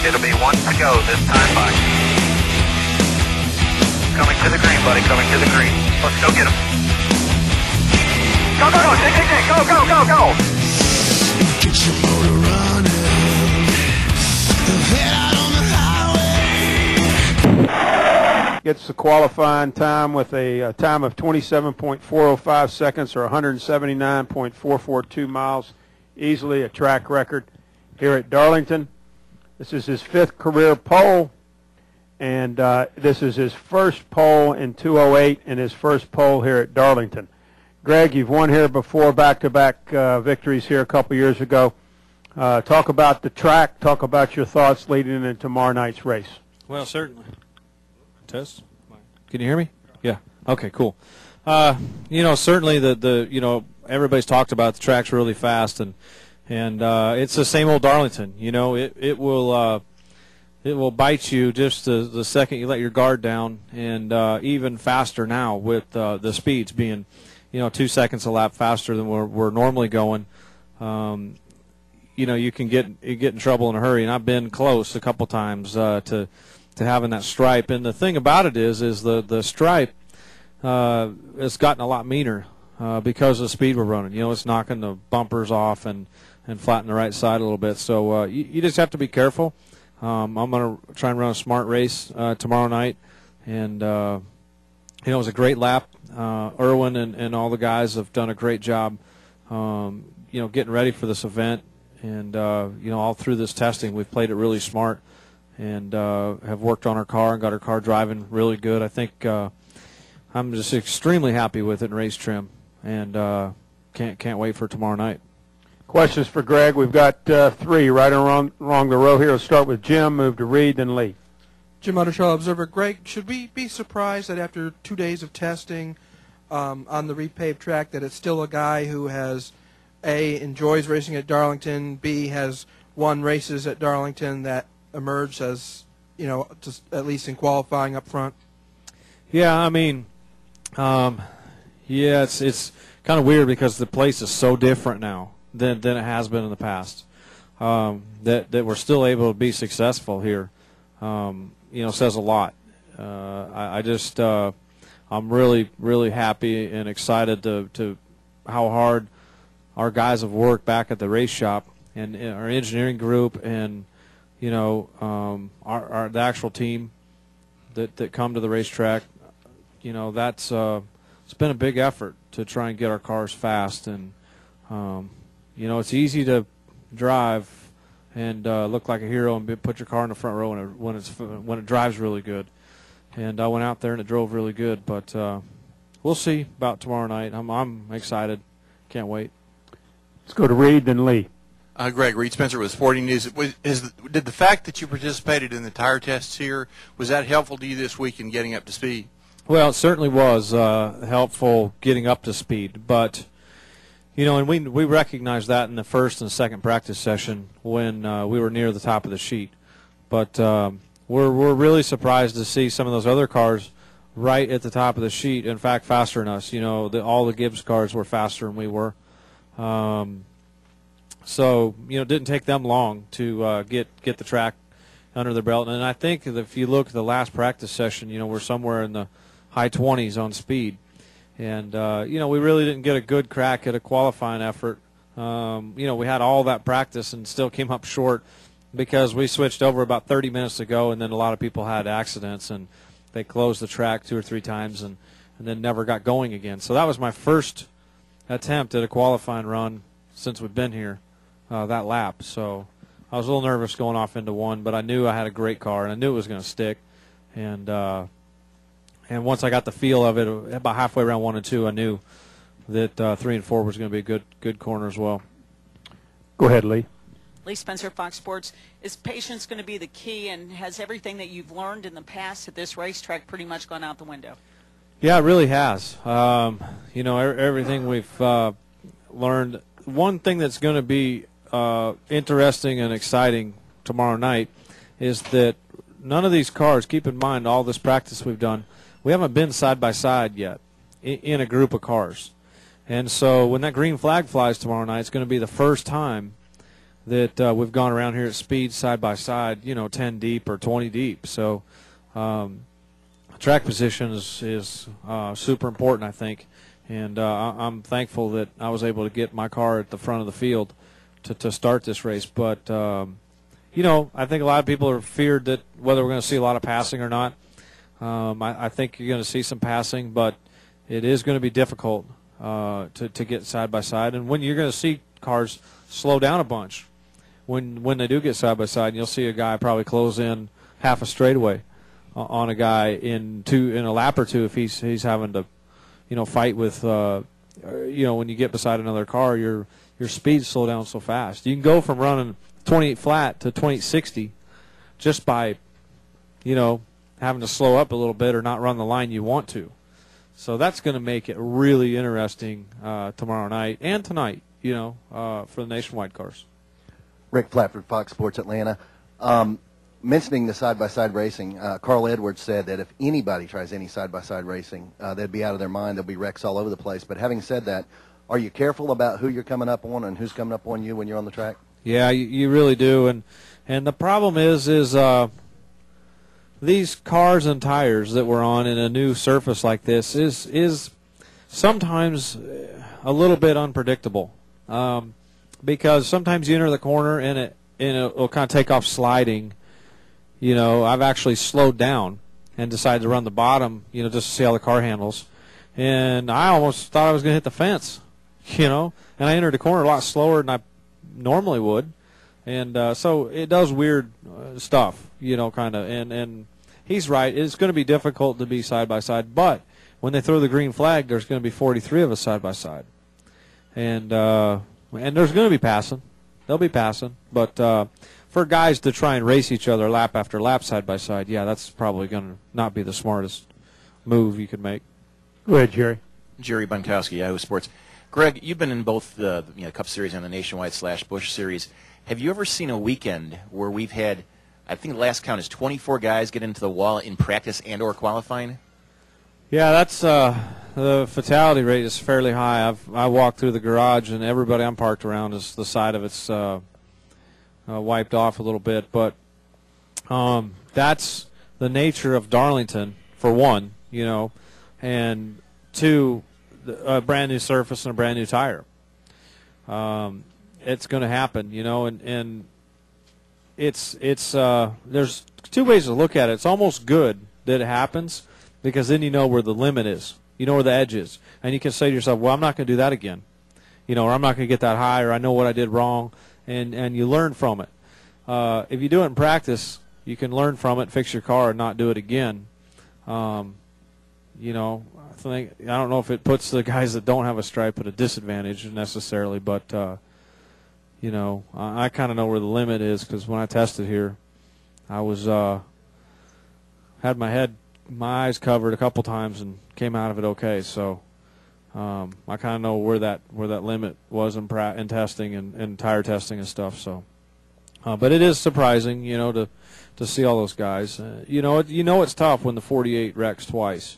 It'll be 1 to go this time by. Coming to the green, buddy, coming to the green. Let's go get him. Go, go, go, go, go, go, go. Get your motor running. Head out on the highway. Gets the qualifying time with a time of 27.405 seconds or 179.442 miles. Easily a track record here at Darlington. This is his 5th career pole, and this is his first pole in 2:08 and his first pole here at Darlington. Greg, you've won here before, back-to-back victories here a couple years ago. Talk about the track. Talk about your thoughts leading into tomorrow night's race. Well, certainly. Test. Can you hear me? Yeah. Okay. Cool. Certainly everybody's talked about the track's really fast, and it's the same old Darlington. It will bite you just the second you let your guard down, and even faster now with the speeds being 2 seconds a lap faster than we're normally going. You can get in trouble in a hurry, and I've been close a couple times to having that stripe. And the thing about it is the stripe has gotten a lot meaner because of the speed we're running. It's knocking the bumpers off and flatten the right side a little bit. So you just have to be careful. I'm going to try and run a smart race tomorrow night, and it was a great lap. Irwin and all the guys have done a great job, getting ready for this event. And, all through this testing, we've played it really smart and have worked on our car and got our car driving really good. I think I'm just extremely happy with it in race trim, and can't wait for tomorrow night. Questions for Greg. We've got 3 right along the row here. We'll start with Jim, move to Reed, then Lee. Jim Uttershaw, Observer. Greg, should we be surprised that after 2 days of testing on the repaved track that it's still a guy who has, A, enjoys racing at Darlington, B, has won races at Darlington that emerged as, just at least in qualifying up front? Yeah, I mean, it's kind of weird because the place is so different now than it has been in the past. That we're still able to be successful here, says a lot. I'm really, really happy and excited to how hard our guys have worked back at the race shop and our engineering group and the actual team that come to the racetrack. That's it's been a big effort to try and get our cars fast, and it's easy to drive and look like a hero and put your car in the front row when it drives really good. And I went out there and it drove really good, but we'll see about tomorrow night. I'm excited, can't wait. Let's go to Reed, then Lee. Greg, Reed Spencer with Sporting News. Did the fact that you participated in the tire tests here, was that helpful to you this week in getting up to speed? Well, it certainly was helpful getting up to speed, but and we recognized that in the first and second practice session when we were near the top of the sheet. But we're really surprised to see some of those other cars right at the top of the sheet. In fact, faster than us. All the Gibbs cars were faster than we were. So it didn't take them long to get the track under their belt. And I think that if you look at the last practice session, we're somewhere in the high 20s on speed. And, we really didn't get a good crack at a qualifying effort. We had all that practice and still came up short because we switched over about 30 minutes ago, and then a lot of people had accidents, and they closed the track 2 or 3 times and then never got going again. So that was my first attempt at a qualifying run since we've been here, that lap. So I was a little nervous going off into 1, but I knew I had a great car, and I knew it was going to stick. And once I got the feel of it, about halfway around 1 and 2, I knew that 3 and 4 was going to be a good corner as well. Go ahead, Lee. Lee Spencer, Fox Sports. Is patience going to be the key, and has everything that you've learned in the past at this racetrack pretty much gone out the window? Yeah, it really has. Everything we've learned. One thing that's going to be interesting and exciting tomorrow night is that none of these cars, keep in mind all this practice we've done, we haven't been side by side yet in a group of cars. And so when that green flag flies tomorrow night, it's going to be the first time that we've gone around here at speed side by side, 10 deep or 20 deep. So track position is super important, I think. And I'm thankful that I was able to get my car at the front of the field to start this race. But, I think a lot of people are feared that whether we're going to see a lot of passing or not. I think you're going to see some passing, but it is going to be difficult to get side by side. And when you're going to see cars slow down a bunch, when they do get side by side, you'll see a guy probably close in half a straightaway on a guy in a lap or two if he's having to, fight with, when you get beside another car, your speed slow down so fast. You can go from running 28 flat to 2860 just by, having to slow up a little bit or not run the line you want to. So that's going to make it really interesting tomorrow night and tonight, for the nationwide cars. Rick Flatford, Fox Sports Atlanta. Mentioning the side-by-side racing, Carl Edwards said that if anybody tries any side-by-side racing, they'd be out of their mind. There'll be wrecks all over the place. But having said that, are you careful about who you're coming up on and who's coming up on you when you're on the track? Yeah, you really do. And the problem is these cars and tires that we're on in a new surface like this is sometimes a little bit unpredictable because sometimes you enter the corner and it'll kind of take off sliding. I've actually slowed down and decided to run the bottom, just to see how the car handles. And I almost thought I was going to hit the fence, and I entered the corner a lot slower than I normally would. And so it does weird stuff, kind of. And he's right. It's going to be difficult to be side by side. But when they throw the green flag, there's going to be 43 of us side by side. And there's going to be passing. They'll be passing. But for guys to try and race each other lap after lap side by side, yeah, that's probably going to not be the smartest move you could make. Go ahead, Jerry. Jerry Bunkowski, Yahoo Sports. Greg, you've been in both the Cup Series and the Nationwide / Busch Series. Have you ever seen a weekend where we've had, I think the last count is 24 guys get into the wall in practice and or qualifying? Yeah, that's the fatality rate is fairly high. I walked through the garage and everybody I'm parked around is the side of it's wiped off a little bit. But that's the nature of Darlington, for one, and two, a brand new surface and a brand new tire. It's going to happen, and it's there's two ways to look at it. It's almost good that it happens because then you know where the limit is, where the edge is, and you can say to yourself, well, I'm not going to do that again, or I'm not going to get that high, or I know what I did wrong, and you learn from it. If you do it in practice, you can learn from it, fix your car, and not do it again. I don't know if it puts the guys that don't have a stripe at a disadvantage necessarily, but I kind of know where the limit is because when I tested here, I was had my eyes covered a couple times and came out of it okay. So I kind of know where that limit was in testing and tire testing and stuff. So, but it is surprising, to see all those guys. It's tough when the 48 wrecks twice.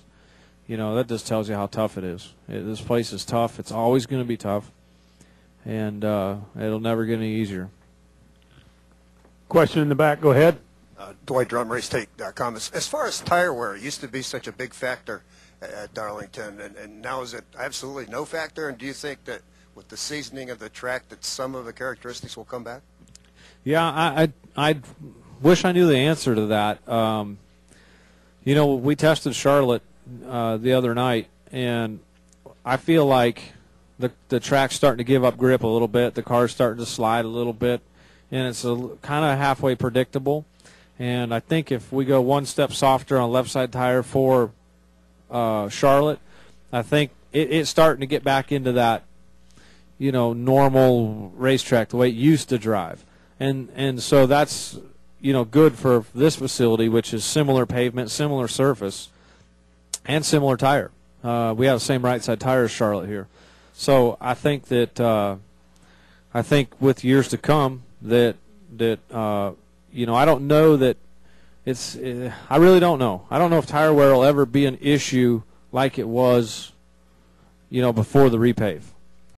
That just tells you how tough it is. This place is tough. It's always going to be tough. And it'll never get any easier. Question in the back. Go ahead. Dwight Drum, Racetake.com. As far as tire wear, it used to be such a big factor at Darlington, and now is it absolutely no factor? And do you think that with the seasoning of the track that some of the characteristics will come back? Yeah, I wish I knew the answer to that. We tested Charlotte the other night, and I feel like the track's starting to give up grip a little bit. The car's starting to slide a little bit, and it's kind of halfway predictable. And I think if we go one step softer on left side tire for Charlotte, I think it's starting to get back into that, normal racetrack, the way it used to drive. And so that's, good for this facility, which is similar pavement, similar surface, and similar tire. We have the same right side tire as Charlotte here. So I think that with years to come that I don't know that I really don't know. I don't know if tire wear will ever be an issue like it was, before the repave.